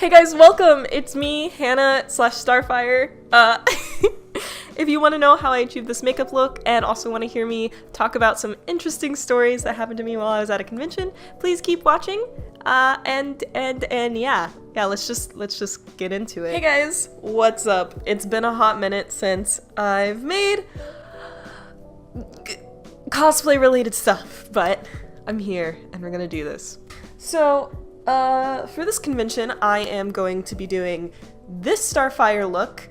Hey guys, welcome! It's me, Hannah / Starfire. If you want to know how I achieved this makeup look and also want to hear me talk about some interesting stories that happened to me while I was at a convention, please keep watching. And yeah, let's just get into it. Hey guys, what's up? It's been a hot minute since I've made cosplay related stuff, but I'm here and we're gonna do this. So, for this convention, I am going to be doing this Starfire look.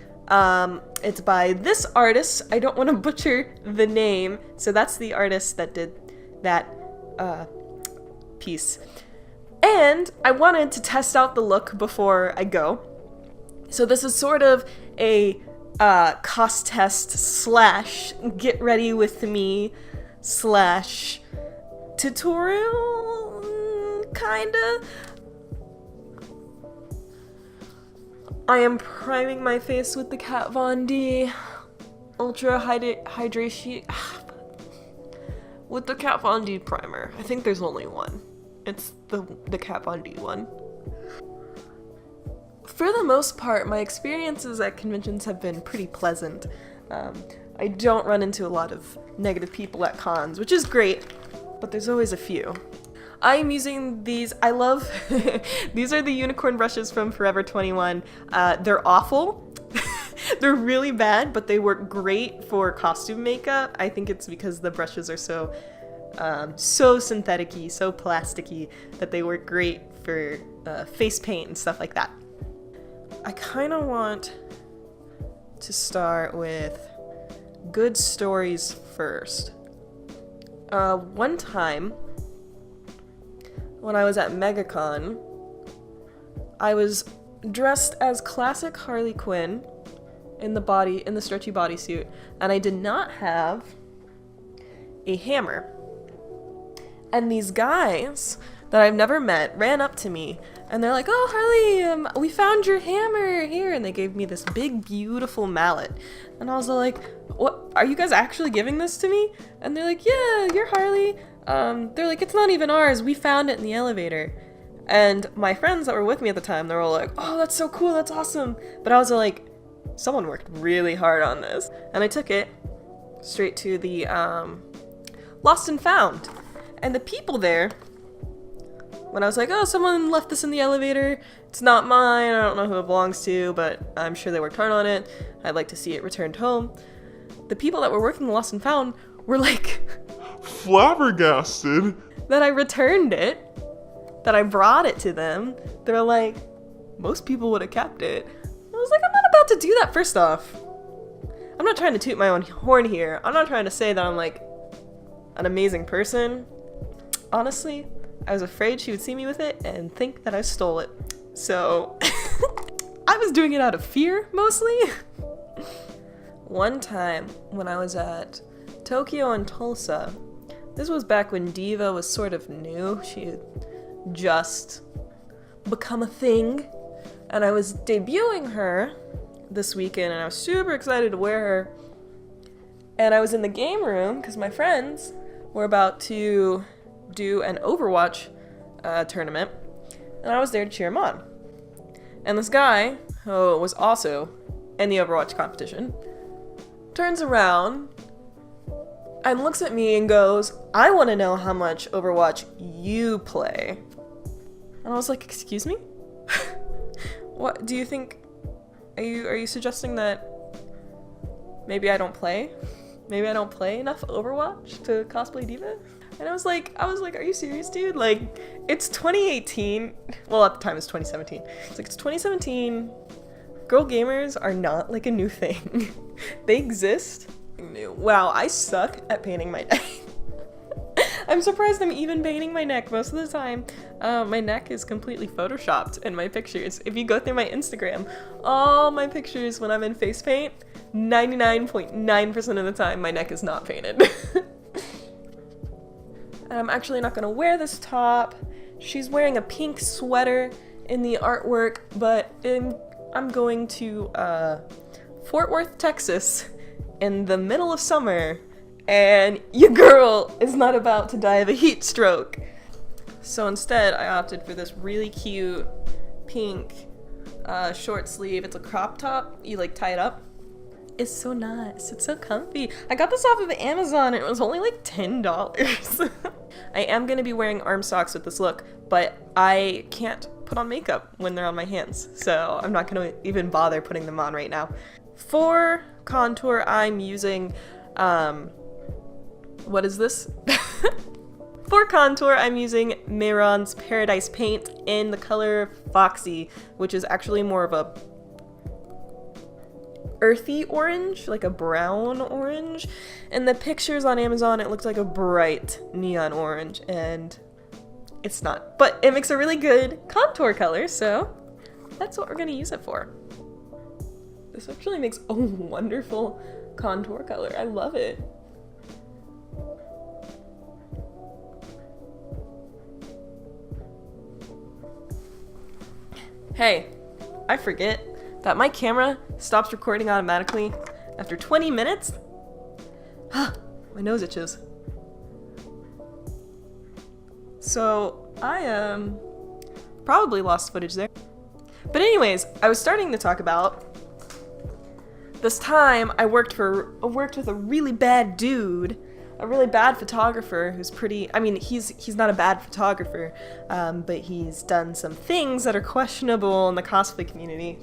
It's by this artist. I don't want to butcher the name, so that's the artist that did that piece. And I wanted to test out the look before I go. So this is sort of a cost test slash get ready with me slash tutorial, kinda. I am priming my face with the Kat Von D Ultra Hydration with the Kat Von D primer. I think there's only one. It's the Kat Von D one. For the most part, my experiences at conventions have been pretty pleasant. I don't run into a lot of negative people at cons, which is great, but there's always a few. I'm using these, I love, these are the unicorn brushes from Forever 21. They're awful. They're really bad, but they work great for costume makeup. I think it's because the brushes are so synthetic-y, so plasticky, that they work great for face paint and stuff like that. I kind of want to start with good stories first. One time, when I was at MegaCon, I was dressed as classic Harley Quinn in the stretchy bodysuit, and I did not have a hammer. And these guys that I've never met ran up to me, and they're like, "Oh, Harley, we found your hammer here," and they gave me this big, beautiful mallet. And I was like, "What? Are you guys actually giving this to me?" And they're like, "Yeah, you're Harley." They're like, "It's not even ours, we found it in the elevator." And my friends that were with me at the time, they were all like, "Oh, that's so cool, that's awesome." But I was like, someone worked really hard on this. And I took it straight to the Lost and Found. And the people there, when I was like, "Oh, someone left this in the elevator, it's not mine, I don't know who it belongs to, but I'm sure they worked hard on it, I'd like to see it returned home," the people that were working the Lost and Found were like flabbergasted that I returned it, that I brought it to them. They're like, "Most people would have kept it." I was like, I'm not about to do that. First off, I'm not trying to toot my own horn here. I'm not trying to say that I'm like an amazing person. Honestly, I was afraid she would see me with it and think that I stole it. So I was doing it out of fear, mostly. One time when I was at Tokyo and Tulsa, this was back when Diva was sort of new. She had just become a thing. And I was debuting her this weekend, and I was super excited to wear her. And I was in the game room because my friends were about to do an Overwatch tournament, and I was there to cheer them on. And this guy, who was also in the Overwatch competition, turns around and looks at me and goes, "I want to know how much Overwatch you play." And I was like, "Excuse me? What do you think? Are you suggesting that maybe I don't play? Maybe I don't play enough Overwatch to cosplay Diva?" And I was like, "Are you serious, dude? Like, it's 2018. Well, at the time it's 2017. It's like, it's 2017. Girl gamers are not like a new thing. They exist." Wow, I suck at painting my neck. I'm surprised I'm even painting my neck most of the time. My neck is completely photoshopped in my pictures. If you go through my Instagram, all my pictures when I'm in face paint, 99.9% of the time my neck is not painted. And I'm actually not gonna wear this top. She's wearing a pink sweater in the artwork, but I'm going to Fort Worth, Texas in the middle of summer, and your girl is not about to die of a heat stroke. So instead, I opted for this really cute pink short sleeve. It's a crop top. You like tie it up. It's so nice. It's so comfy. I got this off of Amazon and it was only like $10. I am going to be wearing arm socks with this look, but I can't put on makeup when they're on my hands, so I'm not going to even bother putting them on right now. For contour, I'm using, what is this? For contour, I'm using Mahron's Paradise Paint in the color Foxy, which is actually more of a earthy orange, like a brown orange. In the pictures on Amazon, it looks like a bright neon orange, and it's not. But it makes a really good contour color, so that's what we're gonna use it for. This actually makes a wonderful contour color. I love it. Hey, I forget that my camera stops recording automatically after 20 minutes. My nose itches. So I probably lost footage there. But anyways, I was starting to talk about this time I worked with a really bad dude, a really bad photographer who's pretty, I mean, he's not a bad photographer, but he's done some things that are questionable in the cosplay community.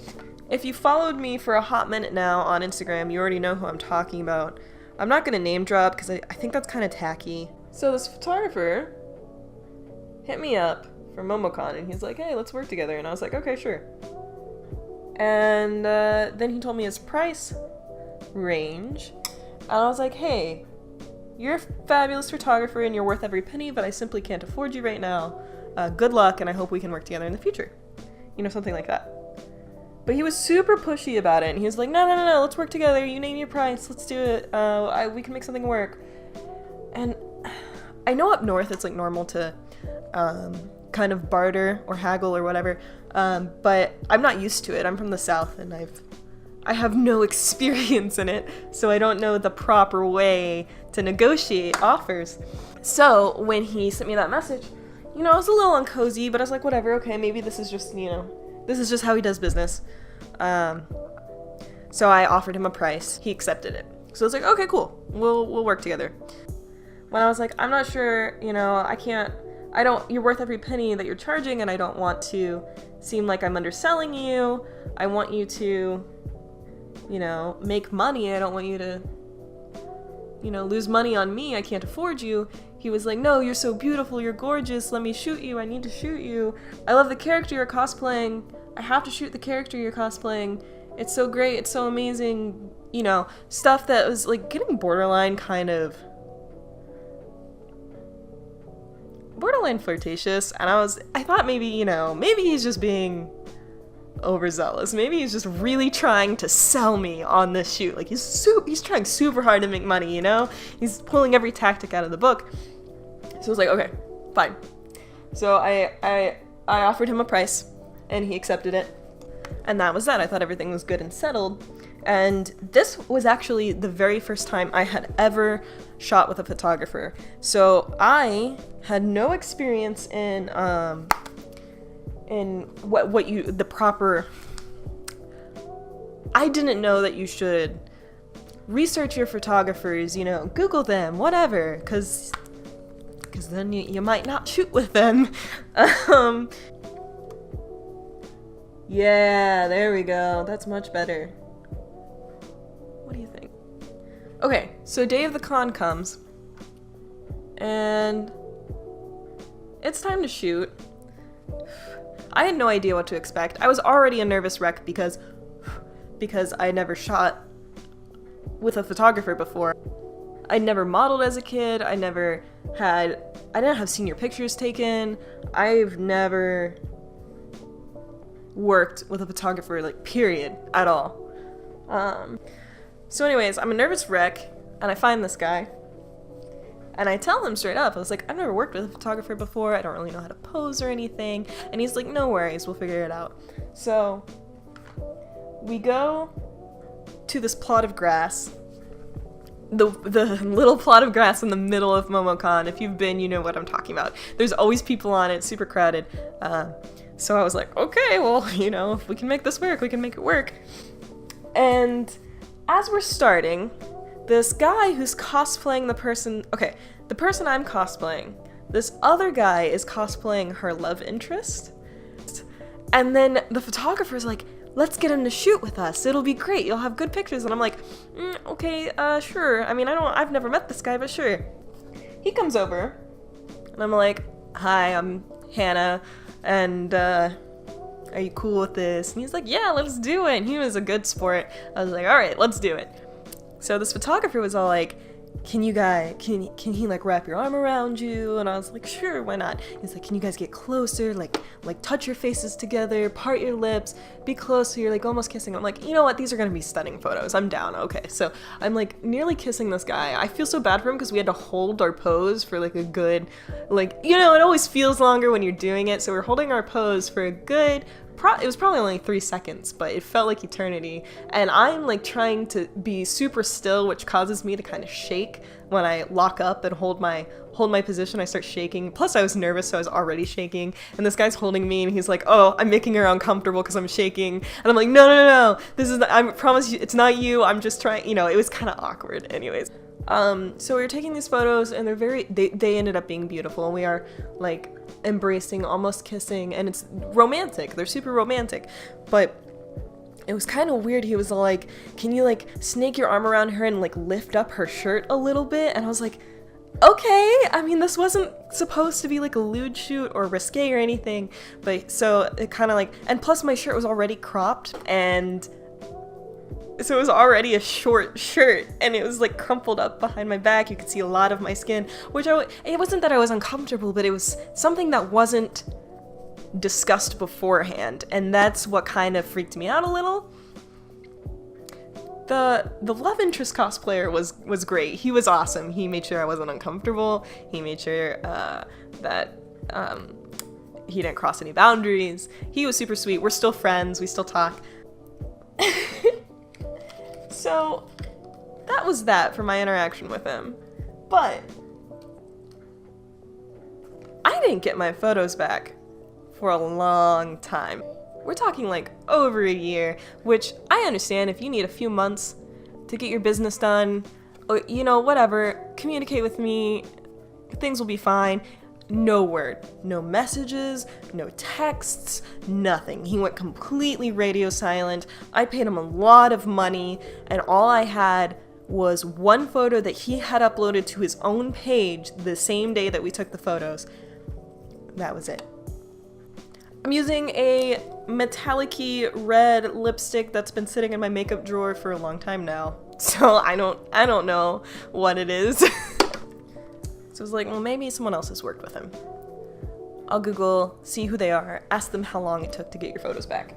If you followed me for a hot minute now on Instagram, you already know who I'm talking about. I'm not gonna name drop because I think that's kind of tacky. So this photographer hit me up for MomoCon and he's like, hey, let's work together. And I was like, okay, sure. And then he told me his price range. And I was like, hey, you're a fabulous photographer and you're worth every penny, but I simply can't afford you right now. Good luck, and I hope we can work together in the future. You know, something like that. But he was super pushy about it, and he was like, no, let's work together, you name your price, let's do it, we can make something work. And I know up north it's like normal to kind of barter or haggle or whatever, but I'm not used to it. I'm from the South, and I have no experience in it, so I don't know the proper way to negotiate offers. So when he sent me that message, you know, I was a little uncozy, but I was like, whatever, okay, maybe this is just, you know, this is just how he does business. So I offered him a price. He accepted it. So I was like, okay, cool. We'll work together. When I was like, I'm not sure, you know, you're worth every penny that you're charging, and I don't want to seem like I'm underselling you. I want you to, you know, make money. I don't want you to, you know, lose money on me. I can't afford you. He was like, no, you're so beautiful. You're gorgeous. Let me shoot you. I need to shoot you. I love the character you're cosplaying. I have to shoot the character you're cosplaying. It's so great. It's so amazing. You know, stuff that was like getting borderline flirtatious. And I thought maybe, you know, maybe he's just being overzealous. Maybe he's just really trying to sell me on this shoot. Like he's trying super hard to make money, you know? He's pulling every tactic out of the book. So I was like, okay, fine. So I offered him a price, and he accepted it. And that was that. I thought everything was good and settled. And this was actually the very first time I had ever shot with a photographer. So I had no experience in the proper. I didn't know that you should research your photographers, you know, Google them, whatever, because then you might not shoot with them. Yeah, there we go. That's much better. What do you think? Okay, so day of the con comes, and it's time to shoot. I had no idea what to expect. I was already a nervous wreck because I never shot with a photographer before. I never modeled as a kid. I didn't have senior pictures taken. I've never worked with a photographer, like, period, at all. So anyways, I'm a nervous wreck, and I find this guy, and I tell him straight up, I was like, I've never worked with a photographer before, I don't really know how to pose or anything, and he's like, no worries, we'll figure it out. So we go to this plot of grass, the little plot of grass in the middle of MomoCon. If you've been, you know what I'm talking about. There's always people on it, super crowded. So I was like, okay, well, you know, if we can make this work, we can make it work. And as we're starting, this guy who's cosplaying the person I'm cosplaying, this other guy is cosplaying her love interest. And then the photographer's like, let's get him to shoot with us. It'll be great. You'll have good pictures. And I'm like, okay, sure. I mean, I've never met this guy, but sure. He comes over and I'm like, hi, I'm Hannah. And, are you cool with this? And he's like, yeah, let's do it. And he was a good sport. I was like, all right, let's do it. So this photographer was all like, can he like wrap your arm around you? And I was like, sure, why not? He's like, can you guys get closer? Like touch your faces together, part your lips, be closer, you're like almost kissing. I'm like, you know what? These are gonna be stunning photos. I'm down. Okay. So I'm like nearly kissing this guy. I feel so bad for him because we had to hold our pose for like a good, like, you know, it always feels longer when you're doing it. So we're holding our pose for a good, it was probably only 3 seconds, but it felt like eternity. And I'm like trying to be super still, which causes me to kind of shake when I lock up and hold my position. I start shaking. Plus I was nervous, so I was already shaking. And this guy's holding me and he's like, oh, I'm making her uncomfortable because I'm shaking. And I'm like, no. I promise you, it's not you. I'm just trying, you know, it was kind of awkward anyways. So we were taking these photos and they ended up being beautiful, and we are like embracing, almost kissing, and it's romantic. They're super romantic, but it was kind of weird. He was like, can you like snake your arm around her and like lift up her shirt a little bit? And I was like, okay. I mean, this wasn't supposed to be like a lewd shoot or risque or anything, but so it kind of like, and plus my shirt was already cropped, and so it was already a short shirt, and it was like crumpled up behind my back. You could see a lot of my skin, which it wasn't that I was uncomfortable, but it was something that wasn't discussed beforehand, and that's what kind of freaked me out a little. The love interest cosplayer was great. He was awesome. He made sure I wasn't uncomfortable. He made sure that he didn't cross any boundaries. He was super sweet. We're still friends. We still talk. So that was that for my interaction with him. But I didn't get my photos back for a long time. We're talking like over a year, which I understand if you need a few months to get your business done, or, you know, whatever, communicate with me, things will be fine. No word, no messages, no texts, nothing. He went completely radio silent. I paid him a lot of money, and all I had was one photo that he had uploaded to his own page the same day that we took the photos. That was it. I'm using a metallic-y red lipstick that's been sitting in my makeup drawer for a long time now. So I don't know what it is. So I was like, well, maybe someone else has worked with him. I'll Google, see who they are, ask them how long it took to get your photos back.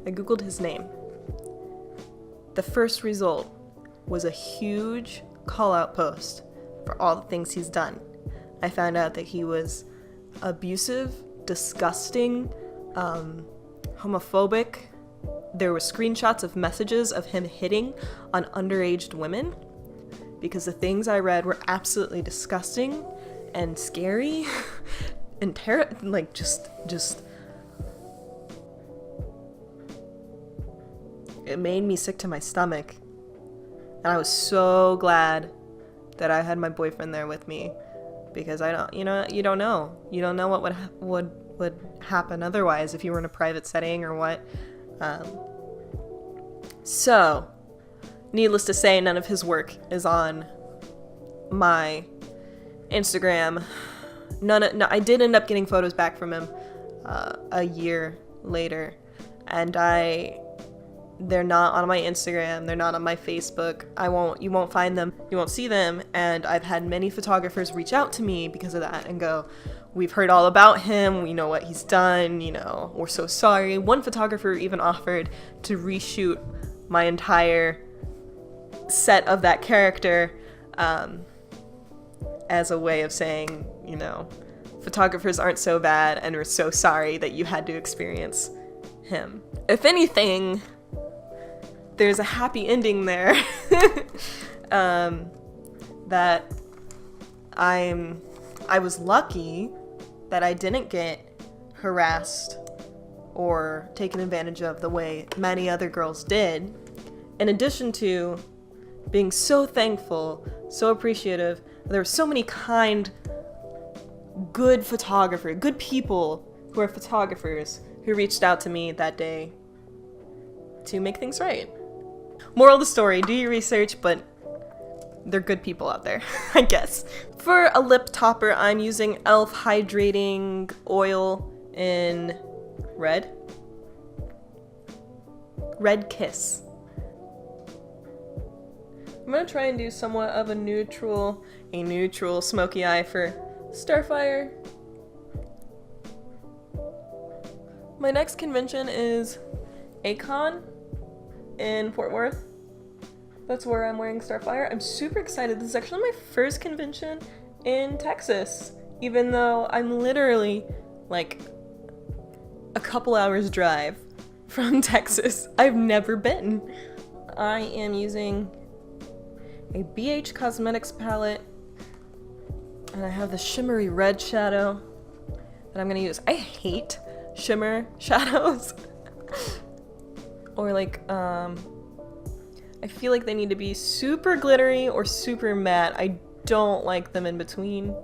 I Googled his name. The first result was a huge call-out post for all the things he's done. I found out that he was abusive, disgusting, homophobic. There were screenshots of messages of him hitting on underage women, because the things I read were absolutely disgusting and scary and just it made me sick to my stomach. And I was so glad that I had my boyfriend there with me, because you don't know what would happen otherwise if you were in a private setting or what. So needless to say, none of his work is on my Instagram. I did end up getting photos back from him a year later, and they're not on my Instagram, they're not on my Facebook. You won't find them, you won't see them, and I've had many photographers reach out to me because of that and go, we've heard all about him, we know what he's done, you know, we're so sorry. One photographer even offered to reshoot my entire set of that character as a way of saying, you know, photographers aren't so bad and we're so sorry that you had to experience him. If anything, there's a happy ending there. That I was lucky that I didn't get harassed or taken advantage of the way many other girls did, in addition to being so thankful, so appreciative. There were so many kind, good people who are photographers who reached out to me that day to make things right. Moral of the story, do your research, but they're good people out there, I guess. For a lip topper, I'm using e.l.f. Hydrating Oil in Red Kiss. I'm gonna try and do somewhat of a neutral smoky eye for Starfire. My next convention is ACON in Fort Worth. That's where I'm wearing Starfire. I'm super excited. This is actually my first convention in Texas, even though I'm literally like a couple hours drive from Texas. I've never been. I am using a BH Cosmetics palette, and I have the shimmery red shadow that I'm gonna use. I hate shimmer shadows. Or like, I feel like they need to be super glittery or super matte. I don't like them in between.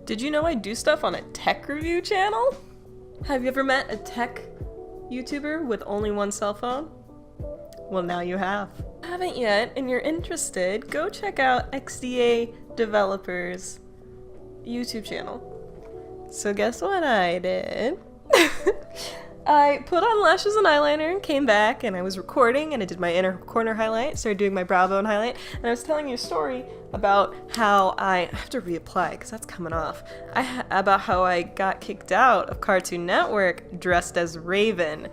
Did you know I do stuff on a tech review channel? Have you ever met a tech YouTuber with only one cell phone? Well, now you have. If you haven't yet and you're interested, go check out XDA Developers YouTube channel. So guess what I did? I put on lashes and eyeliner and came back, and I was recording, and I did my inner corner highlight, started doing my brow bone highlight, and I was telling you a story about how I have to reapply because that's coming off. About how I got kicked out of Cartoon Network dressed as Raven,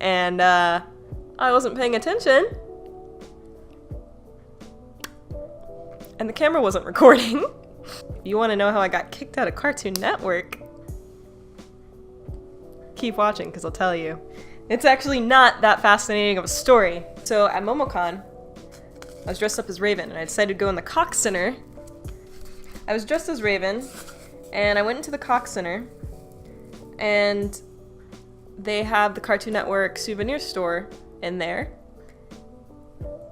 and I wasn't paying attention, and the camera wasn't recording. You want to know how I got kicked out of Cartoon Network? Keep watching, because I'll tell you. It's actually not that fascinating of a story. So at MomoCon, I was dressed up as Raven, and I decided to go in the Cox Center. I was dressed as Raven, and I went into the Cox Center, and they have the Cartoon Network souvenir store in there,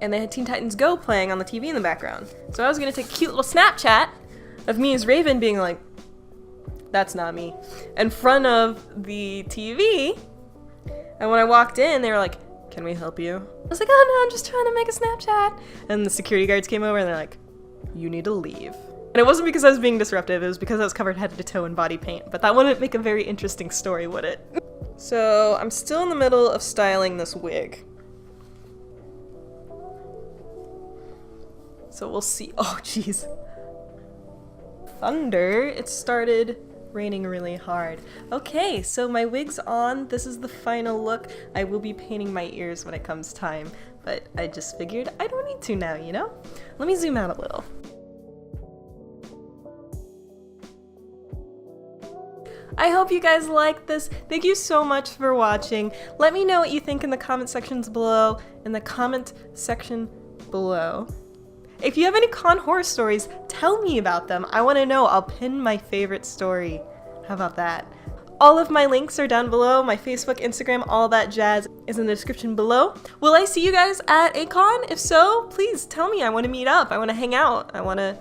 and they had Teen Titans Go playing on the TV in the background. So I was gonna take a cute little Snapchat of me as Raven being like, that's not me, in front of the TV. And when I walked in, they were like, can we help you? I was like, oh no, I'm just trying to make a Snapchat. And the security guards came over and they're like, you need to leave. And it wasn't because I was being disruptive, it was because I was covered head to toe in body paint. But that wouldn't make a very interesting story, would it? So I'm still in the middle of styling this wig. So we'll see. Oh jeez. Thunder, it started raining really hard. Okay, so my wig's on. This is the final look. I will be painting my ears when it comes time, but I just figured I don't need to now, you know? Let me zoom out a little. I hope you guys liked this. Thank you so much for watching. Let me know what you think in the comment sections below. If you have any con horror stories, tell me about them. I want to know. I'll pin my favorite story. How about that? All of my links are down below. My Facebook, Instagram, all that jazz is in the description below. Will I see you guys at a con? If so, please tell me. I want to meet up. I want to hang out. I want to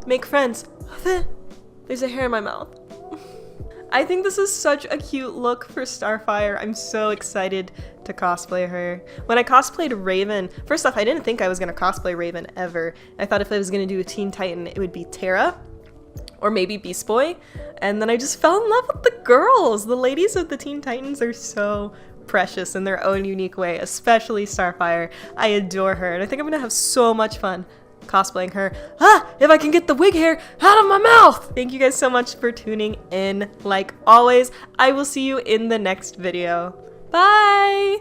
make friends. There's a hair in my mouth. I think this is such a cute look for Starfire. I'm so excited to cosplay her. When I cosplayed Raven, first off, I didn't think I was going to cosplay Raven ever. I thought if I was going to do a Teen Titan, it would be Terra or maybe Beast Boy. And then I just fell in love with the girls. The ladies of the Teen Titans are so precious in their own unique way, especially Starfire. I adore her, and I think I'm going to have so much fun cosplaying her. If I can get the wig hair out of my mouth! Thank you guys so much for tuning in. Like always, I will see you in the next video. Bye!